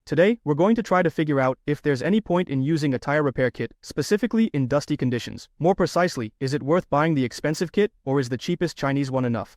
Today, we're going to try to figure out if there's any point in using a tire repair kit, specifically in dusty conditions. More precisely, is it worth buying the expensive kit, or is the cheapest Chinese one enough?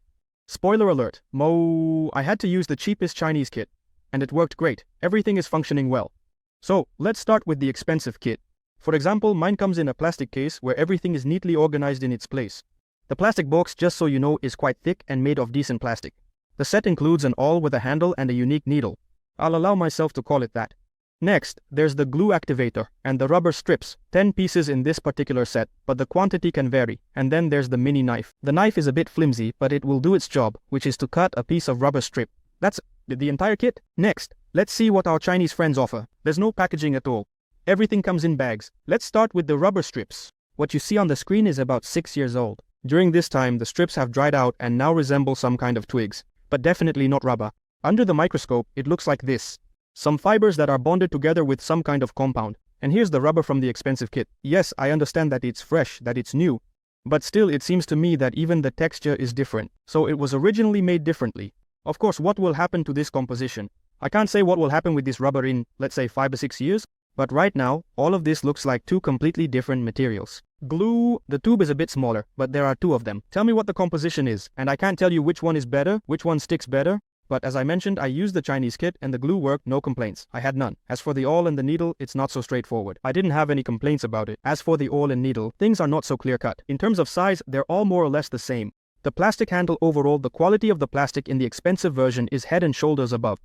Spoiler alert, I had to use the cheapest Chinese kit, and it worked great. Everything is functioning well. So, let's start with the expensive kit. For example, mine comes in a plastic case where everything is neatly organized in its place. The plastic box, just so you know, is quite thick and made of decent plastic. The set includes an awl with a handle and a unique needle. I'll allow myself to call it that. Next, there's the glue activator and the rubber strips, 10 pieces in this particular set, but the quantity can vary. And then there's the mini knife. The knife is a bit flimsy, but it will do its job, which is to cut a piece of rubber strip. That's the entire kit. Next, let's see what our Chinese friends offer. There's no packaging at all. Everything comes in bags. Let's start with the rubber strips. What you see on the screen is about 6 years old. During this time, the strips have dried out and now resemble some kind of twigs, but definitely not rubber. Under the microscope, it looks like this. Some fibers that are bonded together with some kind of compound. And here's the rubber from the expensive kit. Yes, I understand that it's fresh, that it's new. But still, it seems to me that even the texture is different. So it was originally made differently. Of course, what will happen to this composition? I can't say what will happen with this rubber in, let's say, 5 or 6 years. But right now, all of this looks like two completely different materials. Glue, the tube is a bit smaller, but there are two of them. Tell me what the composition is, and I can't tell you which one is better, which one sticks better. But as I mentioned, I used the Chinese kit and the glue worked, no complaints. I had none. As for the awl and the needle, it's not so straightforward. I didn't have any complaints about it. As for the awl and needle, things are not so clear-cut. In terms of size, they're all more or less the same. The plastic handle overall, the quality of the plastic in the expensive version is head and shoulders above.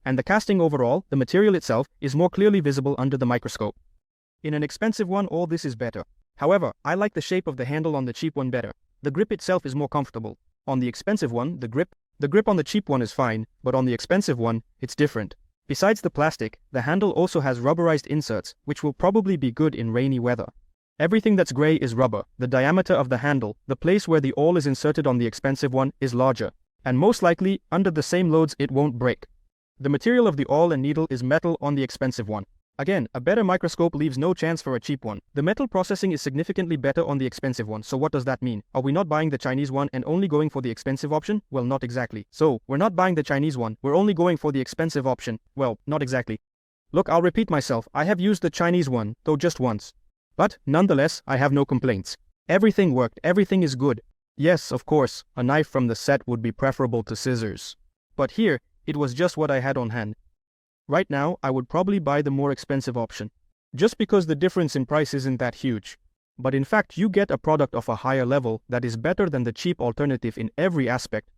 And the casting overall, the material itself, is more clearly visible under the microscope. In an expensive one, all this is better. However, I like the shape of the handle on the cheap one better. The grip itself is more comfortable. On the expensive one, the grip on the cheap one is fine, but on the expensive one, it's different. Besides the plastic, the handle also has rubberized inserts, which will probably be good in rainy weather. Everything that's gray is rubber. The diameter of the handle, the place where the awl is inserted on the expensive one, is larger. And most likely, under the same loads, it won't break. The material of the awl and needle is metal on the expensive one. Again, a better microscope leaves no chance for a cheap one. The metal processing is significantly better on the expensive one, so what does that mean? Are we not buying the Chinese one and only going for the expensive option? Well, not exactly. So, we're not buying the Chinese one, we're only going for the expensive option. Well, not exactly. Look, I'll repeat myself, I have used the Chinese one, though just once. But, nonetheless, I have no complaints. Everything worked, everything is good. Yes, of course, a knife from the set would be preferable to scissors. But here, it was just what I had on hand. Right now, I would probably buy the more expensive option. Just because the difference in price isn't that huge. But in fact, you get a product of a higher level that is better than the cheap alternative in every aspect.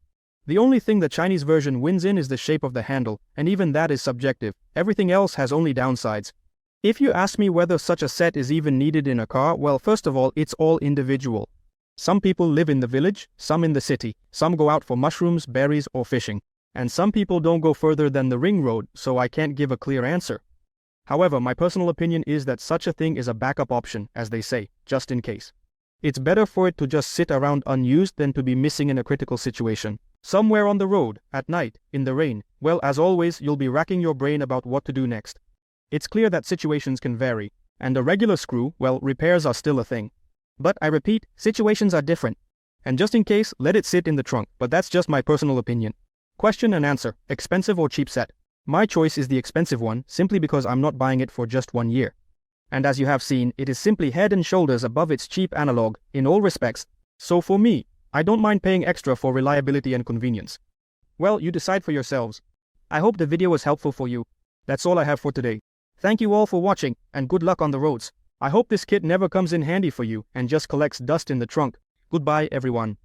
The only thing the Chinese version wins in is the shape of the handle, and even that is subjective. Everything else has only downsides. If you ask me whether such a set is even needed in a car, well, first of all, it's all individual. Some people live in the village, some in the city, some go out for mushrooms, berries, or fishing. And some people don't go further than the ring road, so I can't give a clear answer. However, my personal opinion is that such a thing is a backup option, as they say, just in case. It's better for it to just sit around unused than to be missing in a critical situation. Somewhere on the road, at night, in the rain, well, as always, you'll be racking your brain about what to do next. It's clear that situations can vary, and a regular screw, well, repairs are still a thing. But I repeat, situations are different. And just in case, let it sit in the trunk, but that's just my personal opinion. Question and answer, expensive or cheap set? My choice is the expensive one, simply because I'm not buying it for just 1 year. And as you have seen, it is simply head and shoulders above its cheap analog, in all respects. So for me, I don't mind paying extra for reliability and convenience. Well, you decide for yourselves. I hope the video was helpful for you. That's all I have for today. Thank you all for watching, and good luck on the roads. I hope this kit never comes in handy for you, and just collects dust in the trunk. Goodbye, everyone.